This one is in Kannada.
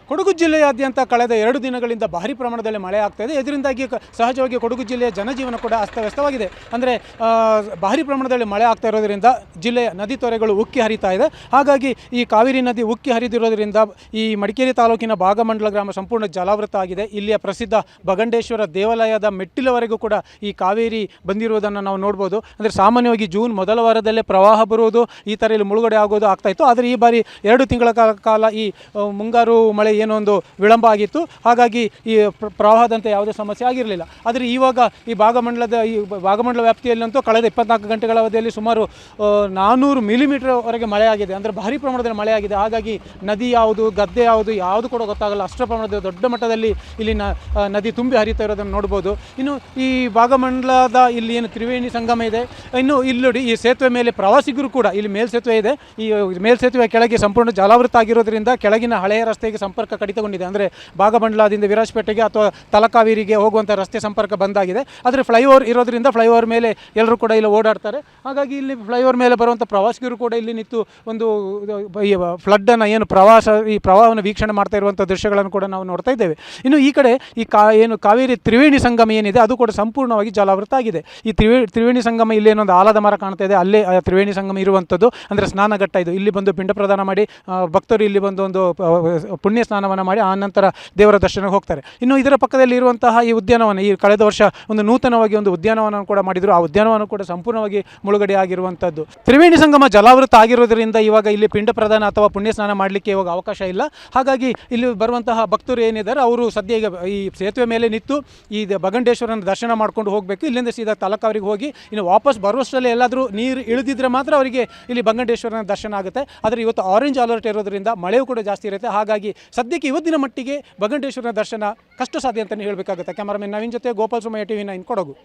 ಕೊಡಗು ಜಿಲ್ಲೆಯಾದ್ಯಂತ ಕಳೆದ 2 ದಿನಗಳಿಂದ ಭಾರಿ ಪ್ರಮಾಣದಲ್ಲಿ ಮಳೆ ಆಗ್ತಾ ಇದೆ. ಇದರಿಂದಾಗಿ ಸಹಜವಾಗಿ ಕೊಡಗು ಜಿಲ್ಲೆಯ ಜನಜೀವನ ಕೂಡ ಅಸ್ತವ್ಯಸ್ತವಾಗಿದೆ. ಅಂದರೆ ಭಾರಿ ಪ್ರಮಾಣದಲ್ಲಿ ಮಳೆ ಆಗ್ತಾ ಇರೋದರಿಂದ ಜಿಲ್ಲೆಯ ನದಿ ತೊರೆಗಳು ಉಕ್ಕಿ ಹರಿತಾ ಇದೆ. ಹಾಗಾಗಿ ಈ ಕಾವೇರಿ ನದಿ ಉಕ್ಕಿ ಹರಿದಿರೋದರಿಂದ ಈ ಮಡಿಕೇರಿ ತಾಲೂಕಿನ ಭಾಗಮಂಡಲ ಗ್ರಾಮ ಸಂಪೂರ್ಣ ಜಲಾವೃತ ಆಗಿದೆ. ಇಲ್ಲಿಯ ಪ್ರಸಿದ್ಧ ಬಗಂಡೇಶ್ವರ ದೇವಾಲಯದ ಮೆಟ್ಟಿಲವರೆಗೂ ಕೂಡ ಈ ಕಾವೇರಿ ಬಂದಿರುವುದನ್ನು ನಾವು ನೋಡ್ಬೋದು. ಅಂದರೆ ಸಾಮಾನ್ಯವಾಗಿ ಜೂನ್ ಮೊದಲ ವಾರದಲ್ಲೇ ಪ್ರವಾಹ ಬರುವುದು, ಈ ಥರ ಇಲ್ಲಿ ಮುಳುಗಡೆ ಆಗೋದು ಆಗ್ತಾಯಿತ್ತು. ಆದರೆ ಈ ಬಾರಿ 2 ತಿಂಗಳ ಕಾಲ ಈ ಮುಂಗಾರು ಮಳೆ ಏನೋ ಒಂದು ವಿಳಂಬ ಆಗಿತ್ತು. ಹಾಗಾಗಿ ಈ ಪ್ರವಾಹದಂತೆ ಯಾವುದೇ ಸಮಸ್ಯೆ ಆಗಿರಲಿಲ್ಲ. ಆದರೆ ಇವಾಗ ಈ ಭಾಗಮಂಡಲ ವ್ಯಾಪ್ತಿಯಲ್ಲಂತೂ ಕಳೆದ 24 ಗಂಟೆಗಳ ಅವಧಿಯಲ್ಲಿ ಸುಮಾರು 400 ಮಿಲಿಮೀಟರ್ವರೆಗೆ ಮಳೆ ಆಗಿದೆ. ಅಂದರೆ ಭಾರಿ ಪ್ರಮಾಣದಲ್ಲಿ ಮಳೆ ಆಗಿದೆ. ಹಾಗಾಗಿ ನದಿ ಯಾವುದು, ಗದ್ದೆ ಯಾವುದು ಕೂಡ ಗೊತ್ತಾಗಲ್ಲ. ಅಷ್ಟರ ಪ್ರಮಾಣದ ದೊಡ್ಡ ಮಟ್ಟದಲ್ಲಿ ಇಲ್ಲಿ ನದಿ ತುಂಬಿ ಹರಿತಾ ಇರೋದನ್ನು ನೋಡ್ಬೋದು. ಇನ್ನು ಈ ಭಾಗಮಂಡಲದ ಇಲ್ಲಿ ಏನು ತ್ರಿವೇಣಿ ಸಂಗಮ ಇದೆ, ಇನ್ನು ಇಲ್ಲಿ ಈ ಸೇತುವೆ ಮೇಲೆ ಪ್ರವಾಸಿಗರು ಕೂಡ, ಇಲ್ಲಿ ಮೇಲ್ಸೇತುವೆ ಇದೆ, ಈ ಮೇಲ್ಸೇತುವೆ ಕೆಳಗೆ ಸಂಪೂರ್ಣ ಜಲಾವೃತ ಆಗಿರೋದ್ರಿಂದ ಕೆಳಗಿನ ಹಳೆಯ ರಸ್ತೆಗೆ ಸಂಪರ್ಕ ಕಡಿತಗೊಂಡಿದೆ. ಅಂದರೆ ಭಾಗಮಂಡಲದಿಂದ ವಿರಾಜಪೇಟೆಗೆ ಅಥವಾ ತಲಕಾವೇರಿಗೆ ಹೋಗುವಂಥ ರಸ್ತೆ ಸಂಪರ್ಕ ಬಂದಾಗಿದೆ. ಆದರೆ ಫ್ಲೈಓವರ್ ಇರೋದ್ರಿಂದ ಫ್ಲೈಓವರ್ ಮೇಲೆ ಎಲ್ಲರೂ ಕೂಡ ಇಲ್ಲಿ ಓಡಾಡ್ತಾರೆ. ಹಾಗಾಗಿ ಇಲ್ಲಿ ಫ್ಲೈಓವರ್ ಮೇಲೆ ಬರುವಂಥ ಪ್ರವಾಸಿಗರು ಕೂಡ ಇಲ್ಲಿ ನಿಂತು ಒಂದು ಈ ಫ್ಲಡ್ಡನ್ನು ಈ ಪ್ರವಾಹವನ್ನು ವೀಕ್ಷಣೆ ಮಾಡ್ತಾ ಇರುವಂಥ ದೃಶ್ಯಗಳನ್ನು ಕೂಡ ನಾವು ನೋಡ್ತಾ ಇದ್ದೇವೆ. ಇನ್ನು ಈ ಕಡೆ ಈ ಕಾವೇರಿ ತ್ರಿವೇಣಿ ಸಂಗಮ ಏನಿದೆ ಅದು ಕೂಡ ಸಂಪೂರ್ಣವಾಗಿ ಜಲಾವೃತ ಆಗಿದೆ. ಈ ತ್ರಿವೇಣಿ ಸಂಗಮ ಇಲ್ಲಿ ಏನೊಂದು ಆಲದ ಮರ ಕಾಣ್ತಾ ಇದೆ, ಅಲ್ಲೇ ತ್ರಿವೇಣಿ ಸಂಗಮ ಇರುವಂಥದ್ದು. ಅಂದರೆ ಸ್ನಾನಘಟ್ಟ ಇದು. ಇಲ್ಲಿ ಬಂದು ಪಿಂಡ ಪ್ರದಾನ ಮಾಡಿ ಭಕ್ತರು ಇಲ್ಲಿ ಬಂದು ಒಂದು ಪುಣ್ಯ ಸ್ನಾನವನ್ನು ಮಾಡಿ ಆ ನಂತರ ದೇವರ ದರ್ಶನಕ್ಕೆ ಹೋಗ್ತಾರೆ. ಇನ್ನು ಇದರ ಪಕ್ಕದಲ್ಲಿ ಇರುವಂತಹ ಈ ಉದ್ಯಾನವನ, ಈ ಕಳೆದ ವರ್ಷ ಒಂದು ನೂತನವಾಗಿ ಒಂದು ಉದ್ಯಾನವನ ಕೂಡ ಮಾಡಿದರು. ಆ ಉದ್ಯಾನವನ ಕೂಡ ಸಂಪೂರ್ಣವಾಗಿ ಮುಳುಗಡೆ ಆಗಿರುವಂಥದ್ದು. ತ್ರಿವೇಣಿ ಸಂಗಮ ಜಲಾವೃತ ಆಗಿರೋದ್ರಿಂದ ಇವಾಗ ಇಲ್ಲಿ ಪಿಂಡ ಪ್ರದಾನ ಅಥವಾ ಪುಣ್ಯ ಸ್ನಾನ ಮಾಡಲಿಕ್ಕೆ ಇವಾಗ ಅವಕಾಶ ಇಲ್ಲ. ಹಾಗಾಗಿ ಇಲ್ಲಿ ಬರುವಂತಹ ಭಕ್ತರು ಏನಿದ್ದಾರೆ ಅವರು ಸದ್ಯ ಈಗ ಈ ಸೇತುವೆ ಮೇಲೆ ನಿಂತು ಈ ಬಗಂಡೇಶ್ವರನ ದರ್ಶನ ಮಾಡ್ಕೊಂಡು ಹೋಗಬೇಕು. ಇಲ್ಲಿಂದ ಸೀದಾ ತಲಕಾವೇರಿಗೆ ಹೋಗಿ ಇನ್ನು ವಾಪಸ್ ಬರುವಷ್ಟರಲ್ಲಿ ಎಲ್ಲಾದರೂ ನೀರು ಇಳಿದಿದ್ರೆ ಮಾತ್ರ ಅವರಿಗೆ ಇಲ್ಲಿ ಬಗಂಡೇಶ್ವರನ ದರ್ಶನ ಆಗುತ್ತೆ. ಆದರೆ ಇವತ್ತು ಆರೆಂಜ್ ಅಲರ್ಟ್ ಇರೋದ್ರಿಂದ ಮಳೆಯೂ ಕೂಡ ಜಾಸ್ತಿ ಇರುತ್ತೆ. ಹಾಗಾಗಿ ಸದ್ಯಕ್ಕೆ ಇವತ್ತಿನ ಮಟ್ಟಿಗೆ ಬಗಂಡೇಶ್ವರನ ದರ್ಶನ ಕಷ್ಟ ಸಾಧ್ಯ ಅಂತಲೇ ಹೇಳಬೇಕಾಗುತ್ತೆ. ಕ್ಯಾಮರಾಮನ್ ನವೀನ್ ಜೊತೆ ಗೋಪಾಲ್ ಸುಮಯ್ಯ, TV9 ಕೊಡಗು.